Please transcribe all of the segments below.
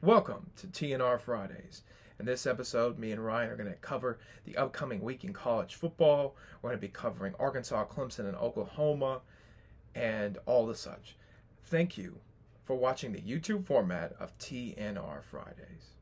Welcome to TNR Fridays. In this episode, me and Ryan are going to cover the upcoming week in college football. We're going to be covering Arkansas, Clemson, and Oklahoma, and all the such. Thank you for watching the YouTube format of TNR Fridays.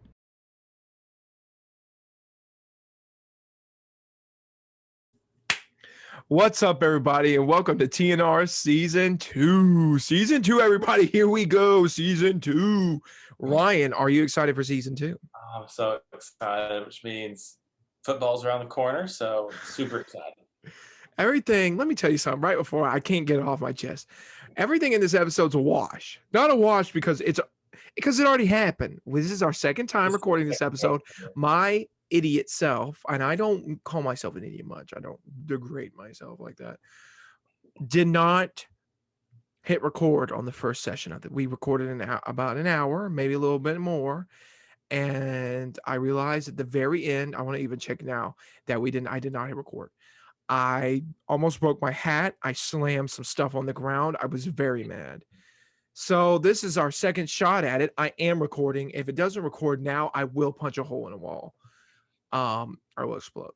What's up, everybody, and welcome to TNR Season 2. Season 2, everybody. Here we go. Season 2. Ryan, are you excited for Season 2? I'm so excited, which means football's around the corner, so super excited. Everything, let me tell you something right before I can't get it off my chest. Everything in this episode's a wash. Not a wash because it already happened. This is our second time recording this episode. My idiot self, and I don't call myself an idiot much. I don't degrade myself like that. Did not hit record on the first session of it. We recorded about an hour, maybe a little bit more. And I realized at the very end, I want to even check now that I did not hit record. I almost broke my hat. I slammed some stuff on the ground. I was very mad. So this is our second shot at it. I am recording. If it doesn't record now, I will punch a hole in a wall. I will explode.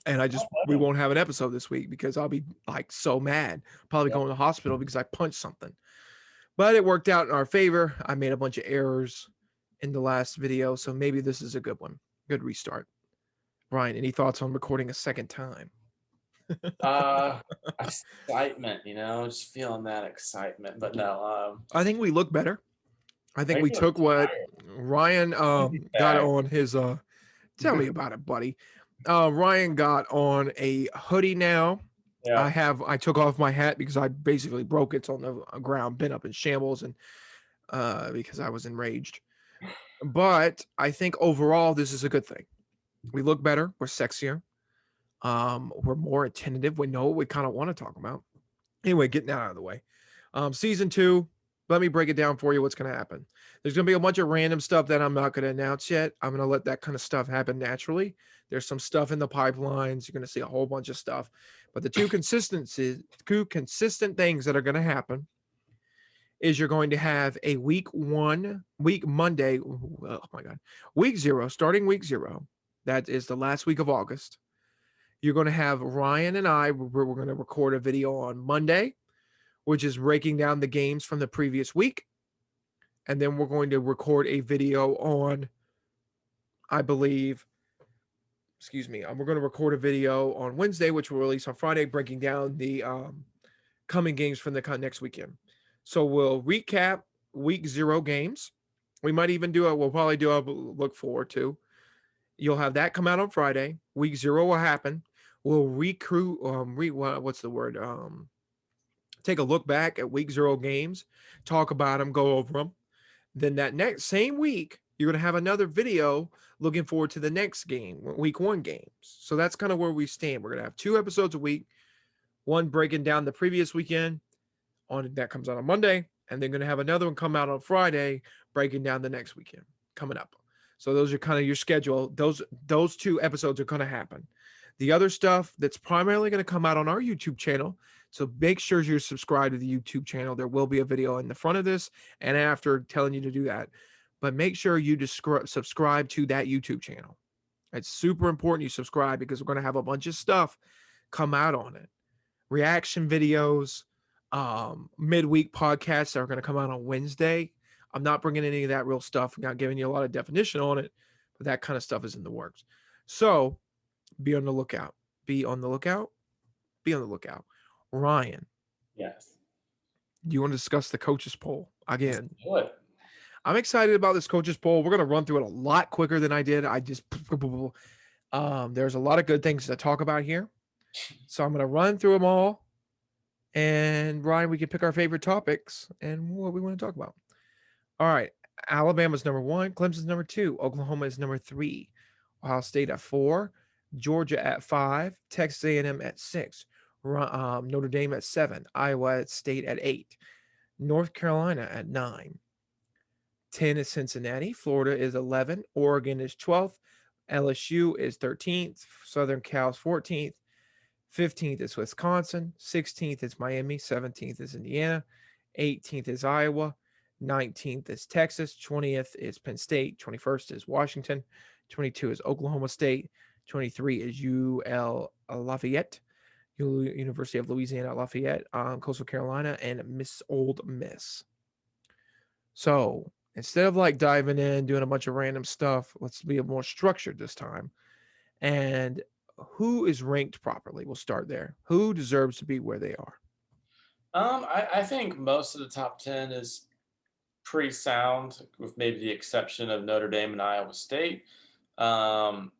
And we won't have an episode this week because I'll be like so mad. Probably going to the hospital because I punched something. But it worked out in our favor. I made a bunch of errors in the last video, so maybe this is a good one. Good restart. Ryan, any thoughts on recording a second time? Excitement, just feeling that excitement. But no, I think we look better. I think we took what Ryan got on his tell me about it, buddy. Ryan got on a hoodie now. Yeah. I took off my hat because I basically broke it. It's on the ground, been up in shambles, and because I was enraged. But I think overall this is a good thing. We look better, we're sexier. We're more attentive. We know what we kind of want to talk about. Anyway, getting that out of the way. Season 2, let me break it down for you what's going to happen. There's going to be a bunch of random stuff that I'm not going to announce yet. I'm going to let that kind of stuff happen naturally. There's some stuff in the pipelines. You're going to see a whole bunch of stuff. But the two consistent things that are going to happen is you're going to have a week Monday. Oh my God. Week 0, starting week 0. That is the last week of August. You're going to have Ryan and we're going to record a video on Monday, which is breaking down the games from the previous week. And then we're going to record a video on, we're going to record a video on Wednesday, which will release on Friday, breaking down the coming games from the next weekend. So we'll recap week 0 games. We might even we'll probably do a look forward to. You'll have that come out on Friday. Week 0 will happen. We'll take a look back at week 0 games, talk about them, go over them. Then that next same week, you're going to have another video looking forward to the next game, week 1 games. So that's kind of where we stand. We're going to have 2 episodes a week, one breaking down the previous weekend that comes out on Monday, and then going to have another one come out on Friday, breaking down the next weekend coming up. So those are kind of your schedule. Those 2 episodes are going to happen. The other stuff that's primarily going to come out on our YouTube channel. So make sure you're subscribed to the YouTube channel. There will be a video in the front of this and after telling you to do that. But make sure you subscribe to that YouTube channel. It's super important you subscribe because we're going to have a bunch of stuff come out on it. Reaction videos, midweek podcasts that are going to come out on Wednesday. I'm not bringing any of that real stuff. I'm not giving you a lot of definition on it, but that kind of stuff is in the works. So be on the lookout. Be on the lookout. Be on the lookout. Ryan. Yes. Do you want to discuss the coaches poll again? Let's do it. I'm excited about this coaches poll. We're going to run through it a lot quicker than I did. There's a lot of good things to talk about here. So I'm going to run through them all. And Ryan, we can pick our favorite topics and what we want to talk about. All right. Alabama's number 1. Clemson's number 2. Oklahoma is number 3. Ohio State at 4. Georgia at 5. Texas A&M at 6. Notre Dame at 7. Iowa State at 8. North Carolina at 9. 10 is Cincinnati. Florida is 11. Oregon is 12th. LSU is 13th. Southern Cal is 14th. 15th is Wisconsin. 16th is Miami. 17th is Indiana. 18th is Iowa. 19th is Texas. 20th is Penn State. 21st is Washington. 22 is Oklahoma State. 23 is UL Lafayette, University of Louisiana Lafayette, Coastal Carolina, and Miss Old Miss. So instead of like diving in, doing a bunch of random stuff, let's be more structured this time. And who is ranked properly? We'll start there. Who deserves to be where they are? I think most of the top 10 is pretty sound, with maybe the exception of Notre Dame and Iowa State. The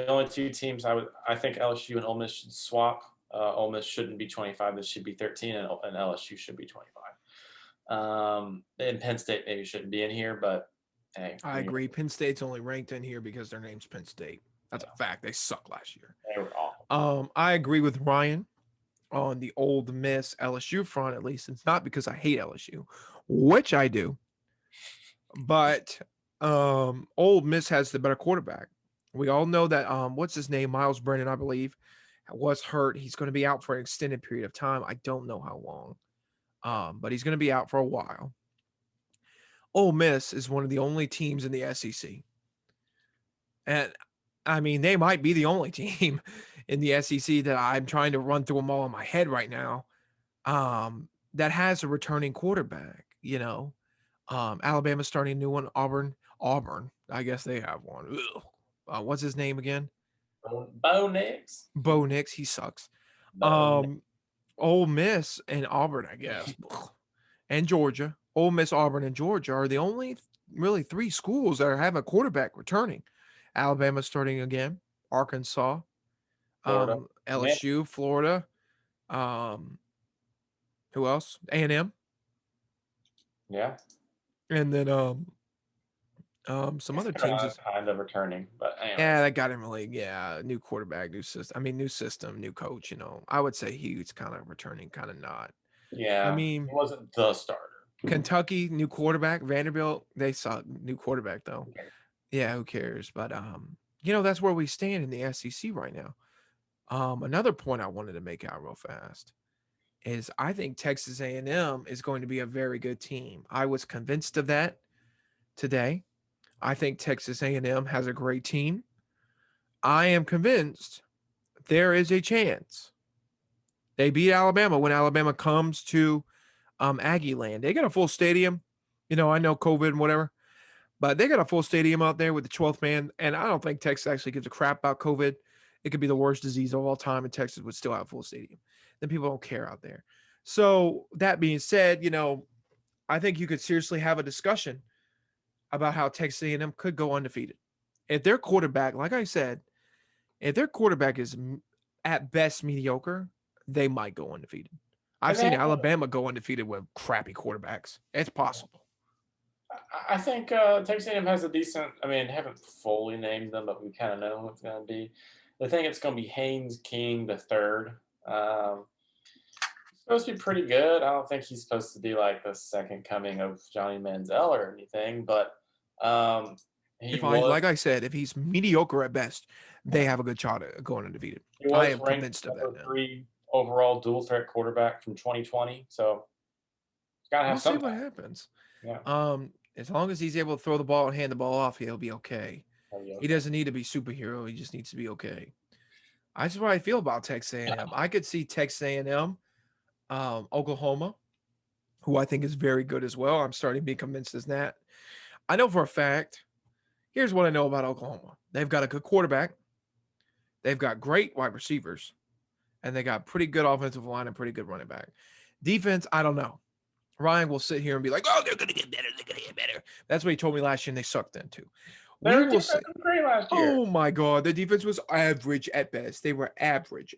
only two teams I think LSU and Ole Miss should swap. Ole Miss shouldn't be 25; this should be 13, and LSU should be 25. And Penn State maybe shouldn't be in here, but hey, I agree. Penn State's only ranked in here because their name's Penn State. That's a fact. They sucked last year. They were awful. I agree with Ryan on the Ole Miss LSU front, at least. It's not because I hate LSU, which I do, but Ole Miss has the better quarterback. We all know that what's his name, Miles Brennan, I believe, was hurt. He's going to be out for an extended period of time. I don't know how long, but he's going to be out for a while. Ole Miss is one of the only teams in the SEC, and I mean they might be the only team in the SEC that I'm trying to run through them all in my head right now, that has a returning quarterback. Alabama starting a new one. Auburn. I guess they have one. What's his name again? Bo Nix. Bo Nix. He sucks. Ole Miss and Auburn, I guess, and Georgia. Ole Miss, Auburn, and Georgia are the only really three schools that are having a quarterback returning. Alabama starting again. Arkansas. Florida. LSU, Florida. Who else? A&M. Yeah. And then some other teams is kind of returning, but anyways. Yeah, that got him really. Yeah, new quarterback, new system. New system, new coach. I would say he's kind of returning, kind of not. Yeah, I mean, he wasn't the starter. Kentucky, new quarterback. Vanderbilt, they suck. New quarterback though. Yeah, who cares? But that's where we stand in the SEC right now. Another point I wanted to make out real fast is I think Texas A&M is going to be a very good team. I was convinced of that today. I think Texas A&M has a great team. I am convinced there is a chance they beat Alabama when Alabama comes to Aggie Land. They got a full stadium. I know COVID and whatever, but they got a full stadium out there with the 12th man, and I don't think Texas actually gives a crap about COVID. It could be the worst disease of all time, and Texas would still have a full stadium. Then people don't care out there. So that being said, I think you could seriously have a discussion about how Texas A&M could go undefeated. If their quarterback, like I said, if their quarterback is at best mediocre, they might go undefeated. I've seen Alabama go undefeated with crappy quarterbacks. It's possible. I think Texas A&M has a decent, haven't fully named them, but we kind of know what it's going to be. I think it's going to be Haynes King the third. He's supposed to be pretty good. I don't think he's supposed to be like the second coming of Johnny Manziel or anything, but like I said, if he's mediocre at best, they have a good shot at going undefeated. I am convinced of that now. 3 overall dual threat quarterback from 2020, so gotta have something. We'll see what happens. Yeah. As long as he's able to throw the ball and hand the ball off, he'll be okay. He doesn't need to be superhero. He just needs to be okay. That's what I feel about Texas A&M. I could see Texas A&M, Oklahoma, who I think is very good as well. I'm starting to be convinced as that. I know for a fact. Here's what I know about Oklahoma. They've got a good quarterback. They've got great wide receivers. And they got pretty good offensive line and pretty good running back. Defense, I don't know. Ryan will sit here and be like, oh, they're going to get better. They're going to get better. That's what he told me last year, and they sucked then too. We will say, great last year. Oh, my God. The defense was average at best. They were average.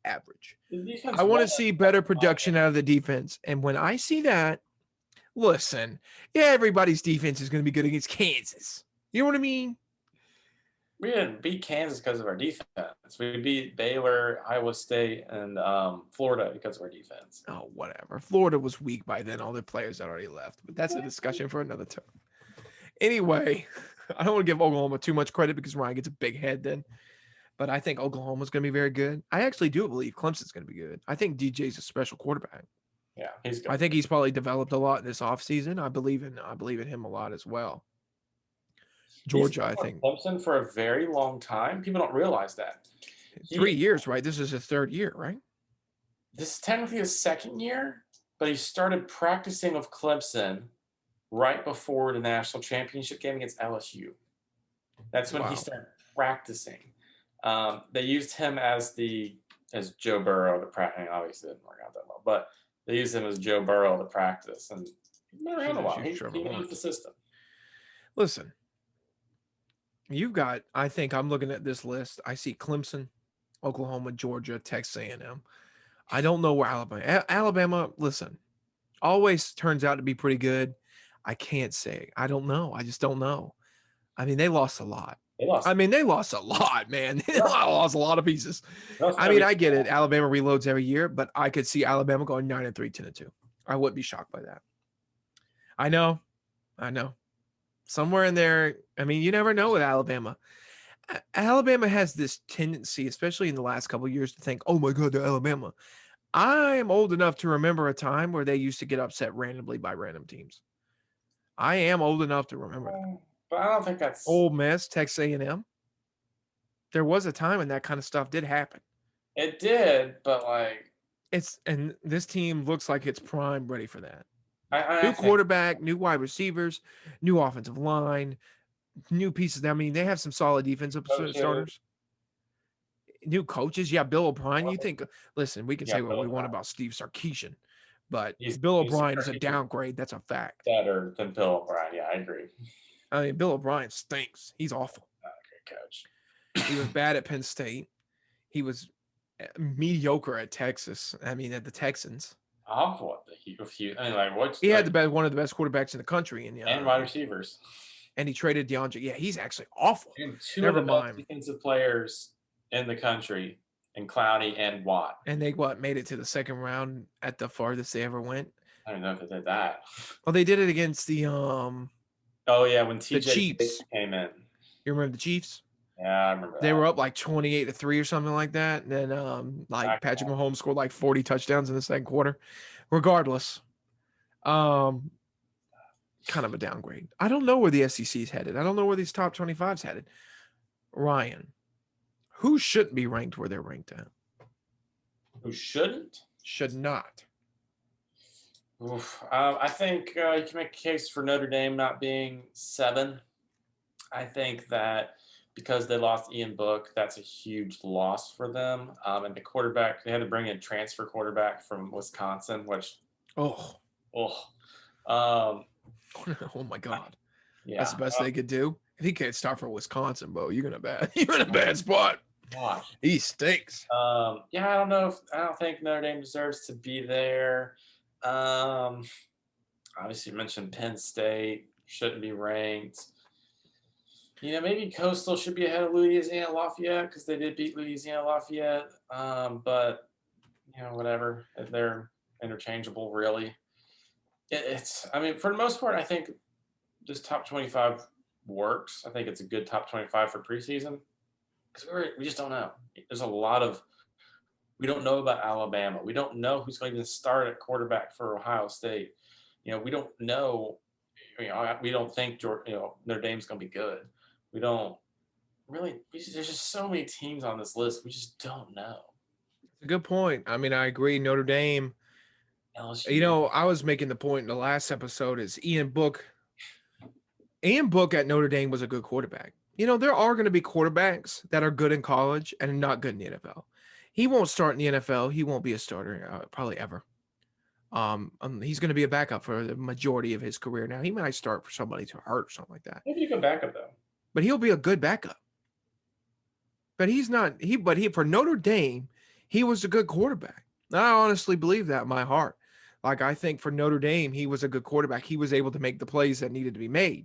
I want to see better production out of the defense. And when I see that, listen, everybody's defense is going to be good against Kansas. You know what I mean? We didn't beat Kansas because of our defense. We beat Baylor, Iowa State, and Florida because of our defense. Oh, whatever. Florida was weak by then. All their players had already left. But that's a discussion for another time. Anyway, I don't want to give Oklahoma too much credit because Ryan gets a big head then. But I think Oklahoma's going to be very good. I actually do believe Clemson's going to be good. I think DJ's a special quarterback. Yeah, he's good. I think he's probably developed a lot this offseason. I believe in him a lot as well. Georgia, I think. Clemson for a very long time. People don't realize that. 3 years, right? This is his 3rd year, right? This is technically his 2nd year, but he started practicing with Clemson right before the national championship game against LSU. That's when he started practicing. They used him as Joe Burrow to practice. Obviously, it didn't work out that well, but they used him as Joe Burrow to practice, and he's been around a while. He knows the system. Listen, you've got. I think I'm looking at this list. I see Clemson, Oklahoma, Georgia, Texas A&M. I don't know where Alabama. Listen, always turns out to be pretty good. I can't say. I don't know. I just don't know. I mean, they lost a lot. They lost a lot, man. They lost a lot of pieces. I mean, I get it. Alabama reloads every year, but I could see Alabama going 9-3, 10-2. I wouldn't be shocked by that. I know. Somewhere in there, I mean, you never know with Alabama. Alabama has this tendency, especially in the last couple of years, to think, oh my God, they're Alabama. I am old enough to remember a time where they used to get upset randomly by random teams. I am old enough to remember that. But I don't think that's Ole Miss, Texas A&M. There was a time when that kind of stuff did happen. It did, but and this team looks like it's prime ready for that. New quarterback, new wide receivers, new offensive line, new pieces. I mean, they have some solid defensive starters. New coaches. Yeah, Bill O'Brien. You think, listen, we can say what we want about Steve Sarkisian, but Bill O'Brien is a downgrade. That's a fact. Better than Bill O'Brien. Yeah, I agree. I mean, Bill O'Brien stinks. He's awful. Not a good coach. He was bad at Penn State. He was mediocre at Texas. I mean, at the Texans. Awful at he had one of the best quarterbacks in the country and wide receivers. And he traded DeAndre. Yeah, he's actually awful. And two of the best defensive players in the country, and Clowney and Watt. And they made it to the 2nd round at the farthest they ever went. I don't know if they did that. Well, they did it against the Oh yeah, when the Chiefs came in. You remember the Chiefs? Yeah, I remember that. They were up like 28-3 or something like that. And then Patrick Mahomes scored like 40 touchdowns in the 2nd quarter. Regardless, kind of a downgrade. I don't know where the SEC is headed. I don't know where these top 25's headed. Ryan, who shouldn't be ranked where they're ranked at? Who shouldn't? Should not. Oof. I think you can make a case for Notre Dame not being 7. I think that because they lost Ian Book, that's a huge loss for them. And the quarterback, they had to bring in transfer quarterback from Wisconsin, which oh my God. Yeah. That's the best they could do. If he can't start for Wisconsin, Bo, you're in a bad spot. Gosh. He stinks. Yeah, I don't think Notre Dame deserves to be there. Obviously you mentioned Penn State shouldn't be ranked. Maybe Coastal should be ahead of Louisiana Lafayette because they did beat Louisiana Lafayette. But whatever. They're interchangeable, really. For the most part, I think this top 25 works. I think it's a good top 25 for preseason because we just don't know. There's a lot of we don't know about Alabama. We don't know who's going to start at quarterback for Ohio State. We don't know. We don't think Notre Dame's going to be good. We don't really. There's just so many teams on this list. We just don't know. It's a good point. I mean, I agree. Notre Dame. LSU. I was making the point in the last episode is Ian Book. Ian Book at Notre Dame was a good quarterback. There are going to be quarterbacks that are good in college and not good in the NFL. He won't start in the NFL. He won't be a starter probably ever. He's going to be a backup for the majority of his career. Now he might start for somebody to hurt or something like that. Maybe a good backup though. But he'll be a good backup. But he's not. For Notre Dame, he was a good quarterback. I honestly believe that in my heart. I think for Notre Dame, he was a good quarterback. He was able to make the plays that needed to be made.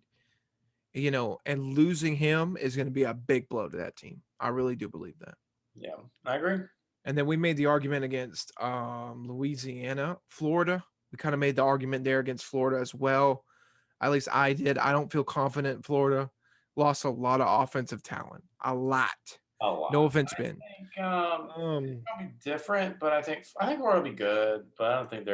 And losing him is going to be a big blow to that team. I really do believe that. Yeah, I agree. And then we made the argument against Louisiana, Florida. We kind of made the argument there against Florida as well. At least I did. I don't feel confident in Florida. Lost a lot of offensive talent. A lot. a lot. No offense, Ben. I think it'll be different, but I think Florida will be good, but I don't think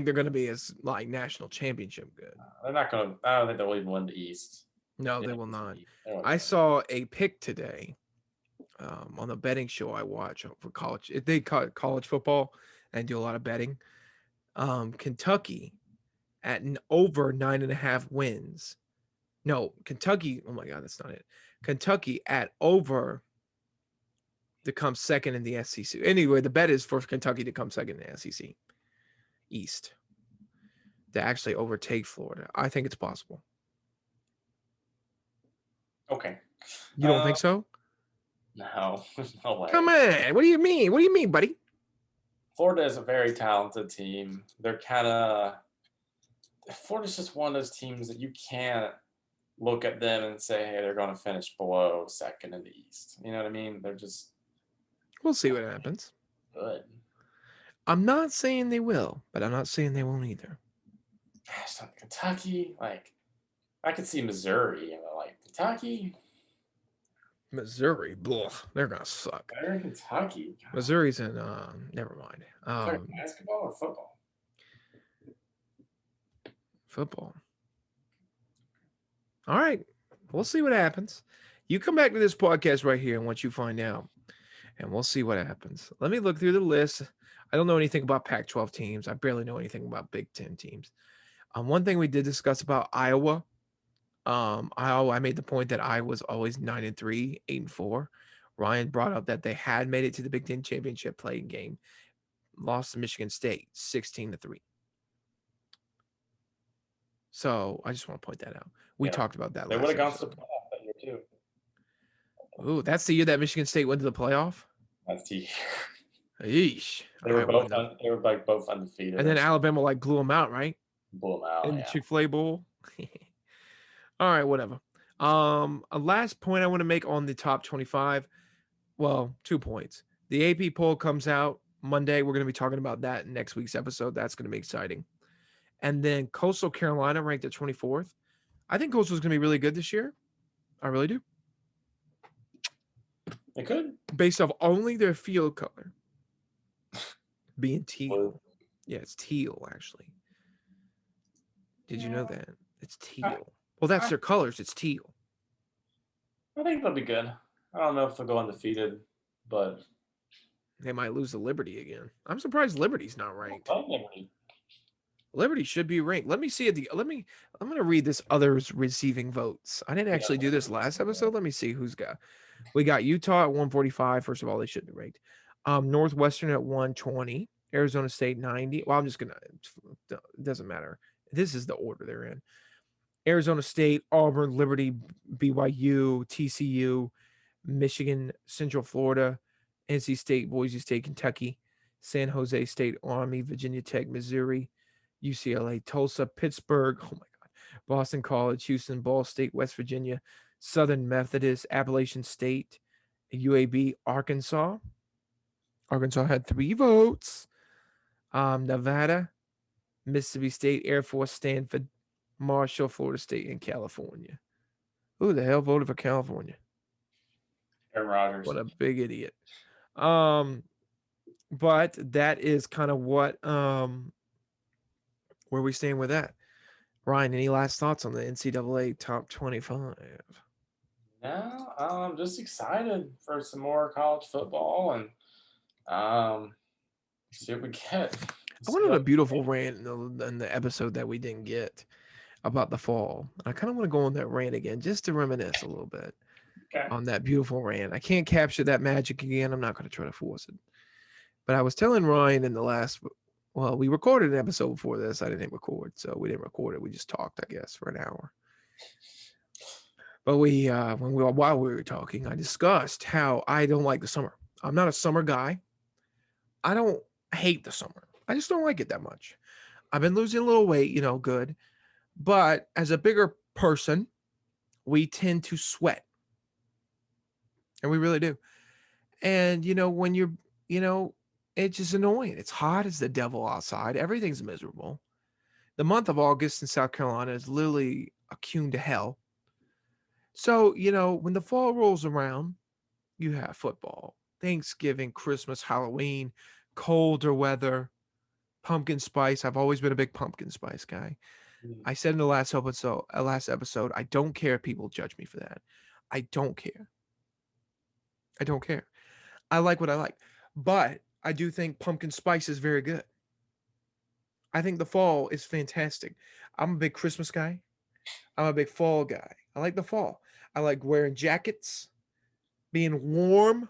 they're going to be as like national championship good. They're not going to. I don't think they'll even win the East. No, they will not. I saw a pick today on the betting show I watch for college. They call college football and do a lot of betting. Kentucky at over 9.5 wins. No, Kentucky. Oh my God, that's not it. Kentucky at over to come second in the SEC. Anyway, the bet is for Kentucky to come second in the SEC East to actually overtake Florida. I think it's possible. Okay. You don't think so? No, no way. Come on. What do you mean? What do you mean, buddy? Florida is a very talented team. They're kind of Florida's just one of those teams that you can't look at them and say, hey, they're going to finish below second in the East. You know what I mean? They're just. We'll see what happens. Good. I'm not saying they will, but I'm not saying they won't either. Gosh, Kentucky, like, I could see Missouri, like Kentucky. Missouri, blah, they're gonna suck. They're in Kentucky. God. Missouri's in. Never mind. Basketball or football? Football. All right, we'll see what happens. You come back to this podcast right here and once you find out, and we'll see what happens. Let me look through the list. I don't know anything about Pac-12 teams. I barely know anything about Big Ten teams. One thing we did discuss about Iowa. I made the point that I was always 9-3, 8-4. Ryan brought up that they had made it to the Big Ten championship playing game, lost to Michigan State 16-3. So I just want to point that out. We talked about that. They would have gone to the playoff that year too. Ooh, that's the year that Michigan State went to the playoff. That's the year. Yeesh. They were both. They were like both undefeated. And then Alabama like blew them out, right? Blew them out in the Chick-fil-A Bowl. All right, whatever. A last point I want to make on the top 25. Well, 2 points. The AP poll comes out Monday. We're going to be talking about that in next week's episode. That's going to be exciting. And then Coastal Carolina ranked at 24th. I think Coastal is going to be really good this year. I really do. They could. Based off only their field color being teal. Blue. Yeah, it's teal, actually. Did you know that? It's teal. Well, that's their colors. It's teal. I think they'll be good. I don't know if they'll go undefeated, but they might lose to Liberty again. I'm surprised Liberty's not ranked. Liberty should be ranked. Let me see it. I'm going to read this others receiving votes. I didn't actually do this last episode. Let me see who's got. We got Utah at 145. First of all, they should be ranked. Northwestern at 120. Arizona State 90. Well, I'm just going to. It doesn't matter. This is the order they're in. Arizona State, Auburn, Liberty, BYU, TCU, Michigan, Central Florida, NC State, Boise State, Kentucky, San Jose State, Army, Virginia Tech, Missouri, UCLA, Tulsa, Pittsburgh, oh my God, Boston College, Houston, Ball State, West Virginia, Southern Methodist, Appalachian State, UAB, Arkansas. Arkansas had 3 votes. Nevada, Mississippi State, Air Force, Stanford, Marshall, Florida State, and California. Who the hell voted for California? Aaron Rodgers. What a big idiot. But that is kind of what where we stand with that. Ryan, any last thoughts on the NCAA top 25? No, I'm just excited for some more college football and see what we get. I wanted a beautiful rant in the episode that we didn't get about the fall. I kind of want to go on that rant again just to reminisce a little bit on that beautiful rant. I can't capture that magic again. I'm not going to try to force it. But I was telling Ryan in the last, well, we recorded an episode before this. I didn't record, so we didn't record it. We just talked, I guess, for an hour. But while we were talking, I discussed how I don't like the summer. I'm not a summer guy. I don't hate the summer. I just don't like it that much. I've been losing a little weight, good. But as a bigger person, we tend to sweat. And we really do. And, when you're, it's just annoying. It's hot as the devil outside. Everything's miserable. The month of August in South Carolina is literally akin to hell. So, when the fall rolls around, you have football, Thanksgiving, Christmas, Halloween, colder weather, pumpkin spice. I've always been a big pumpkin spice guy. I said in the last episode, I don't care if people judge me for that. I don't care. I don't care. I like what I like. But I do think pumpkin spice is very good. I think the fall is fantastic. I'm a big Christmas guy. I'm a big fall guy. I like the fall. I like wearing jackets, being warm.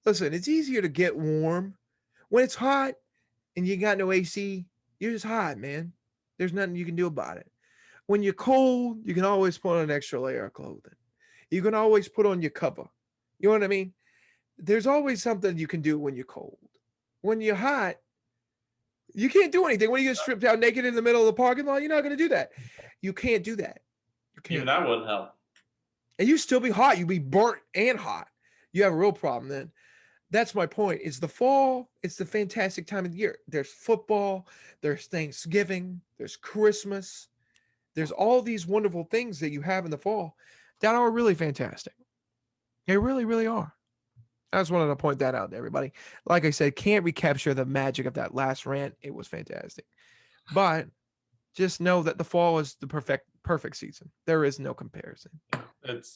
Listen, it's easier to get warm when it's hot and you got no AC. You're just hot, man. There's nothing you can do about it. When you're cold, you can always put on an extra layer of clothing. You can always put on your cover. You know what I mean? There's always something you can do when you're cold. When you're hot, you can't do anything. When you get stripped out naked in the middle of the parking lot, you're not going to do that. You can't do that. You can't. Even that wouldn't help. And you still be hot. You'd be burnt and hot. You have a real problem then. That's my point. It's the fall. It's the fantastic time of the year. There's football. There's Thanksgiving. There's Christmas. There's all these wonderful things that you have in the fall that are really fantastic. They really, really are. I just wanted to point that out to everybody. Like I said, can't recapture the magic of that last rant. It was fantastic. But just know that the fall is the perfect season. There is no comparison. It's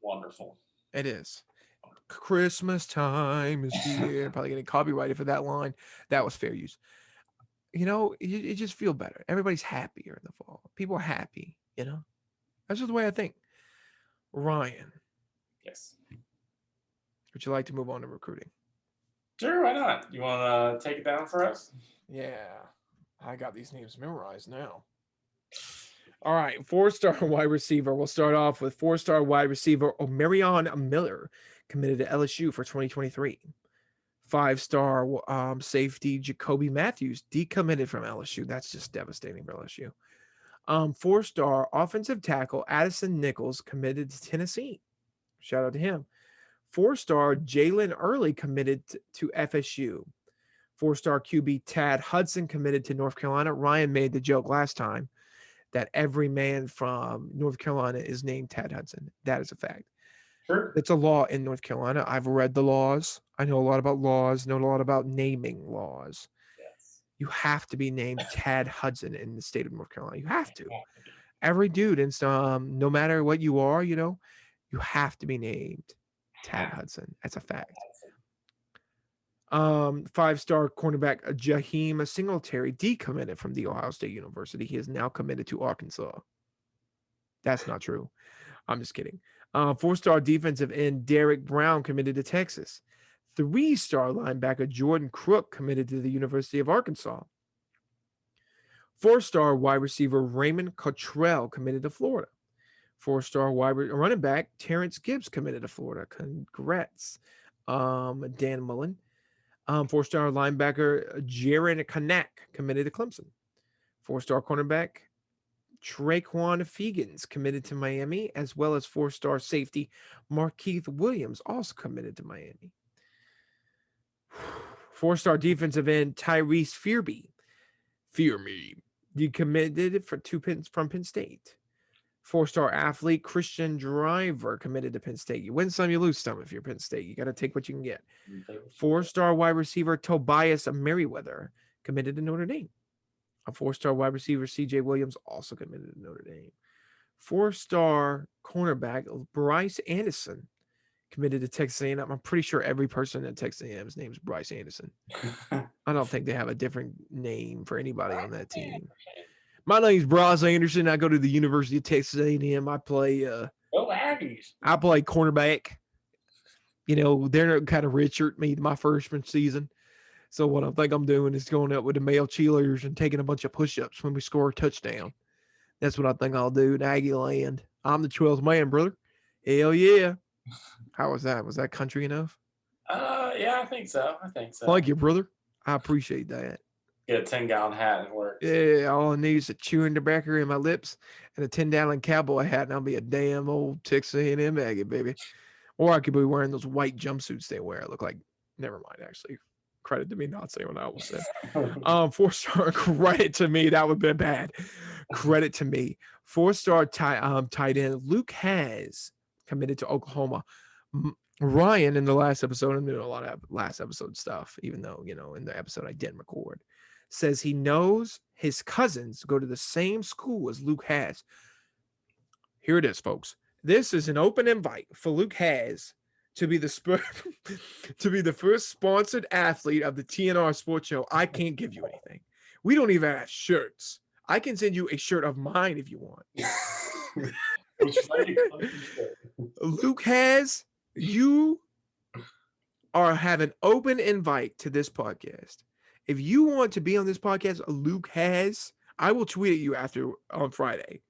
wonderful. It is. Christmas time is here. Probably getting copyrighted for that line. That was fair use. You know, you just feel better. Everybody's happier in the fall. People are happy, you know? That's just the way I think. Ryan. Yes. Would you like to move on to recruiting? Sure, why not? You want to take it down for us? Yeah. I got these names memorized now. All right. 4-star wide receiver. We'll start off with 4-star wide receiver Omarion Miller, committed to LSU for 2023. 5-star safety Jacoby Matthews decommitted from LSU. That's just devastating for LSU. 4-star offensive tackle Addison Nichols committed to Tennessee. Shout out to him. 4-star Jalen Early committed to FSU. 4-star QB Tad Hudson committed to North Carolina. Ryan made the joke last time that every man from North Carolina is named Tad Hudson. That is a fact. Sure. It's a law in North Carolina. I've read the laws. I know a lot about laws, know a lot about naming laws. Yes. You have to be named Tad Hudson in the state of North Carolina. You have to. Every dude, and no matter what you are, you know, you have to be named Tad Hudson. That's a fact. 5-star cornerback Jaheim Singletary decommitted from the Ohio State University. He is now committed to Arkansas. That's not true. I'm just kidding. 4-star defensive end Derek Brown committed to Texas. 3-star linebacker Jordan Crook committed to the University of Arkansas. 4-star wide receiver Raymond Cottrell committed to Florida. 4-star running back Terrence Gibbs committed to Florida. Congrats, Dan Mullen. 4-star linebacker Jaron Kanak committed to Clemson. 4-star cornerback Traquan Fegans committed to Miami, as well as 4-star safety Markeith Williams also committed to Miami. 4-star defensive end Tyrese Fearme decommitted from Penn State. 4-star athlete Christian Driver committed to Penn State. You win some, you lose some if you're Penn State. You got to take what you can get. 4-star wide receiver Tobias Merriweather committed to Notre Dame. A 4-star wide receiver CJ Williams also committed to Notre Dame. 4-star cornerback Braz Anderson committed to Texas A&M. I'm pretty sure every person at Texas A&M's name is Braz Anderson. I don't think they have a different name for anybody on that team. My name's Braz Anderson. I go to the University of Texas A&M. I play cornerback. You know, they're kind of redshirt me my freshman season. So what I think I'm doing is going up with the male cheerleaders and taking a bunch of push-ups when we score a touchdown. That's what I think I'll do in Aggie Land. I'm the 12th man, brother. Hell yeah. How was that? Was that country enough? Yeah, I think so. Thank you, brother. I appreciate that. Get a 10-gallon hat and it works. Yeah, all I need is a chewing tobacco in my lips and a 10-gallon cowboy hat, and I'll be a damn old Texas A&M Aggie, baby. Or I could be wearing those white jumpsuits they wear. Look like, never mind, actually. Credit to me not saying what I was saying. 4-star credit to me. That would have been bad. Credit to me. 4-star tight end Luke Has committed to Oklahoma. Ryan in the last episode, and there's a lot of last episode stuff, even though, in the episode I didn't record, says he knows his cousins go to the same school as Luke has. Here it is, folks. This is an open invite for Luke has to be the to be the first sponsored athlete of the TNR Sports Show. I can't give you anything. We don't even have shirts. I can send you a shirt of mine if you want. Luke has, you have an open invite to this podcast. If you want to be on this podcast, Luke has, I will tweet at you on Friday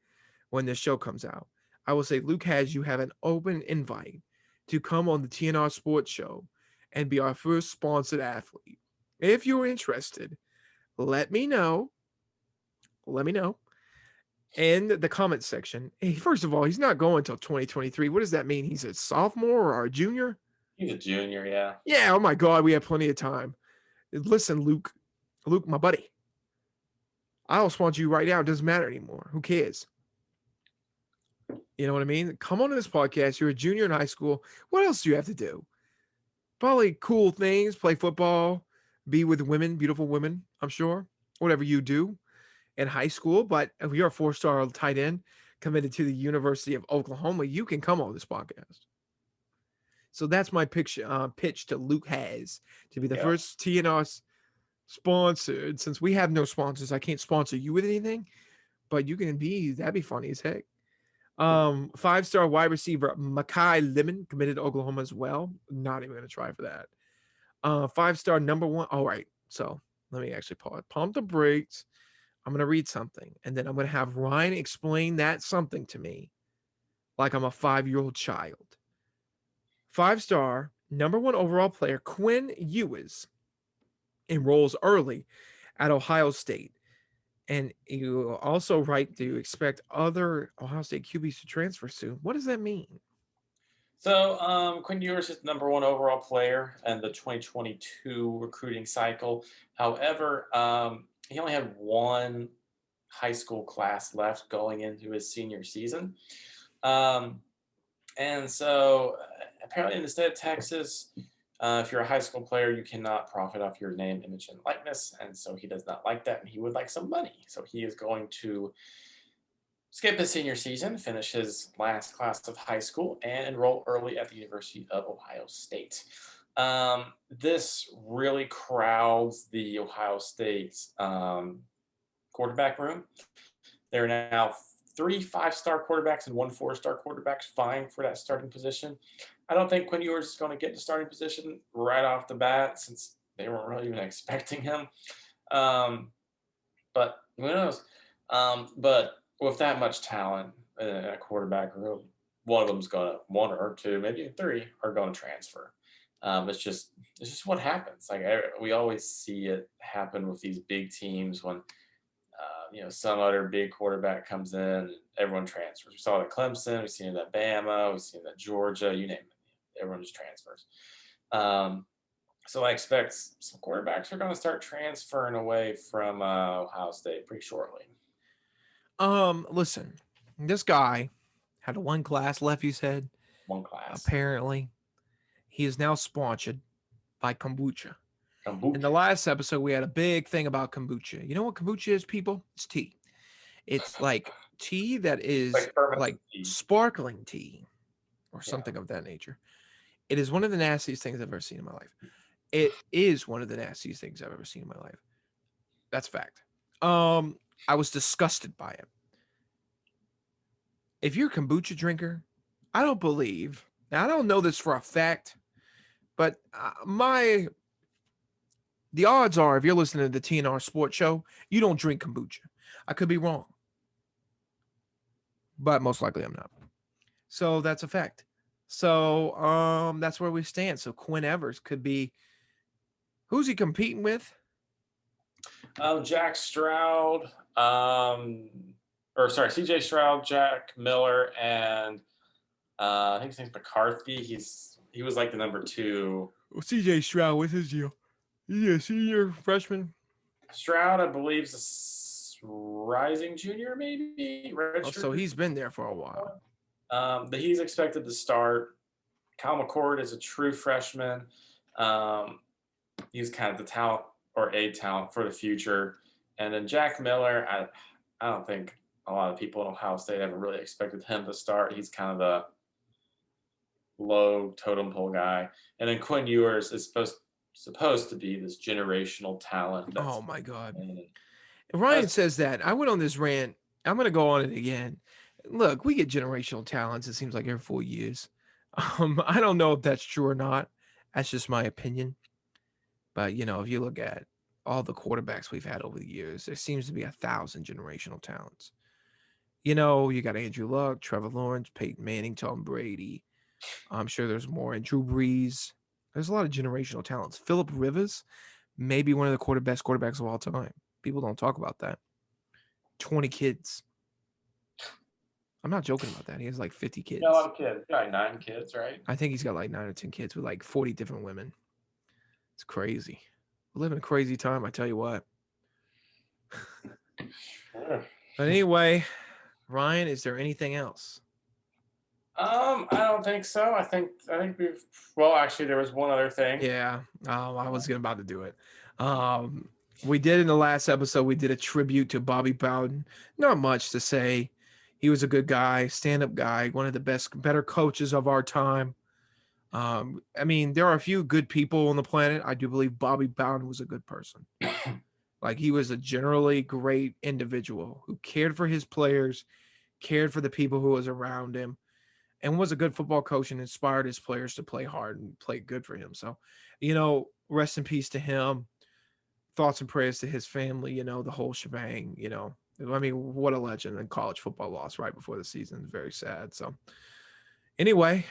when this show comes out. I will say, Luke has, you have an open invite to come on the TNR Sports Show and be our first sponsored athlete. If you're interested, let me know. Let me know in the comment section. Hey, first of all, he's not going until 2023. What does that mean? He's a sophomore or a junior? He's a junior, yeah. Yeah, oh my God, we have plenty of time. Listen, Luke, my buddy, I'll sponsor you right now. It doesn't matter anymore. Who cares? You know what I mean? Come on to this podcast. You're a junior in high school. What else do you have to do? Probably cool things, play football, be with women, beautiful women, I'm sure. Whatever you do in high school. But if you're a 4-star tight end committed to the University of Oklahoma, you can come on this podcast. So that's my pitch to Luke has to be the first TNR sponsored. Since we have no sponsors, I can't sponsor you with anything, but you can be, that'd be funny as heck. 5-star wide receiver Makai Lemon committed to Oklahoma as well. Not even going to try for that. 5-star number 1. All right. So let me actually pump the brakes. I'm going to read something, and then I'm going to have Ryan explain that something to me like I'm a 5-year-old child. 5-star number 1 overall player Quinn Ewers enrolls early at Ohio State. And you also write to expect other Ohio State QBs to transfer soon. What does that mean? So Quinn Ewers is the number 1 overall player in the 2022 recruiting cycle. However, he only had 1 high school class left going into his senior season. And so apparently in the state of Texas, if you're a high school player, you cannot profit off your name, image, and likeness. And so he does not like that, and he would like some money. So he is going to skip his senior season, finish his last class of high school, and enroll early at the University of Ohio State. This really crowds the Ohio State's quarterback room. There are now 3 5-star quarterbacks and 1 4-star quarterback vying for that starting position. I don't think Quinn Ewers is going to get the starting position right off the bat since they weren't really even expecting him. But who knows? But with that much talent in a quarterback room, one or 2, maybe 3 are going to transfer. It's just what happens. Like we always see it happen with these big teams when some other big quarterback comes in and everyone transfers. We saw it at Clemson, we've seen it at Bama, we've seen it at Georgia, you name it. Everyone just transfers. So I expect some quarterbacks are going to start transferring away from Ohio State pretty shortly. Listen, this guy had 1 class left, you said? 1 class. Apparently. He is now sponsored by kombucha. In the last episode, we had a big thing about kombucha. You know what kombucha is, people? It's tea. It's like tea that is like sparkling tea or something of that nature. It is one of the nastiest things I've ever seen in my life. It is one of the nastiest things I've ever seen in my life. That's a fact. I was disgusted by it. If you're a kombucha drinker, I don't believe, now I don't know this for a fact, but the odds are, if you're listening to the TNR Sports Show, you don't drink kombucha. I could be wrong, but most likely I'm not. So that's a fact. So that's where we stand. So Quinn Ewers could be, who's he competing with? Jack Stroud, CJ Stroud, Jack Miller, and I think his name's McCarthy. He was like the number 2. Well, CJ Stroud, what's his deal? Is he a senior freshman? Stroud, I believe, is a rising junior, maybe. So he's been there for a while. But he's expected to start Kyle McCord is a true freshman. He's kind of the talent or a talent for the future. And then Jack Miller, I don't think a lot of people in Ohio State ever really expected him to start. He's kind of the low totem pole guy. And then Quinn Ewers is supposed to be this generational talent. Oh my God. Ryan says that. I went on this rant. I'm going to go on it again. Look, we get generational talents, it seems like, every 4 years. I don't know if that's true or not. That's just my opinion. But, you know, if you look at all the quarterbacks we've had over the years, there seems to be 1,000 generational talents. You know, you got Andrew Luck, Trevor Lawrence, Peyton Manning, Tom Brady. I'm sure there's more. And Drew Brees. There's a lot of generational talents. Phillip Rivers, maybe one of the best quarterbacks of all time. People don't talk about that. 20 kids. I'm not joking about that. He has like 50 kids. Yeah, a lot of kids. Got like 9 kids, right? I think he's got like 9 or 10 kids with like 40 different women. It's crazy. We live in a crazy time, I tell you what. Sure. But anyway, Ryan, is there anything else? I don't think so. I think we've. Well, actually, there was one other thing. Yeah, I was about to do it. We did in the last episode. We did a tribute to Bobby Bowden. Not much to say. He was a good guy, stand-up guy, one of the better coaches of our time. I mean, there are a few good people on the planet. I do believe Bobby Bowden was a good person. Like, he was a generally great individual who cared for his players, cared for the people who was around him, and was a good football coach and inspired his players to play hard and play good for him. So, you know, rest in peace to him. Thoughts and prayers to his family, you know, the whole shebang, you know. I mean, what a legend. And college football lost right before the season. Very sad. So anyway,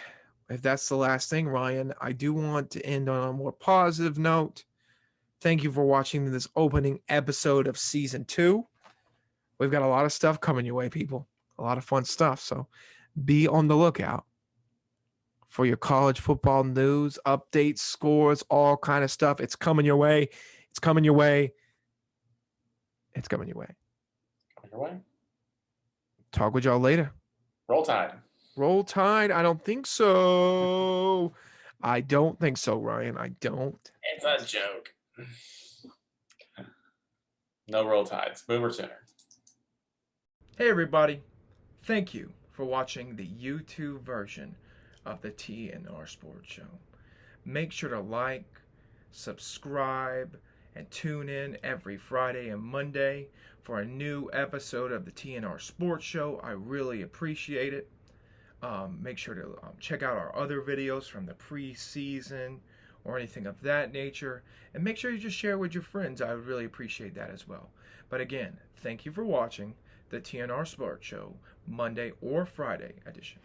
if that's the last thing, Ryan, I do want to end on a more positive note. Thank you for watching this opening episode of season 2. We've got a lot of stuff coming your way, people. A lot of fun stuff. So be on the lookout for your college football news, updates, scores, all kind of stuff. It's coming your way. It's coming your way. It's coming your way. Coming your way. Talk with y'all later. Roll Tide. Roll Tide? I don't think so. I don't think so, Ryan. I don't. It's a joke. No Roll Tides. Boomer Sooner. Hey, everybody. Thank you for watching the YouTube version of the TNR Sports Show. Make sure to like, subscribe, and tune in every Friday and Monday for a new episode of the TNR Sports Show. I really appreciate it. Make sure to check out our other videos from the preseason or anything of that nature. And make sure you just share with your friends. I would really appreciate that as well. But again, thank you for watching the TNR Sports Show, Monday or Friday edition.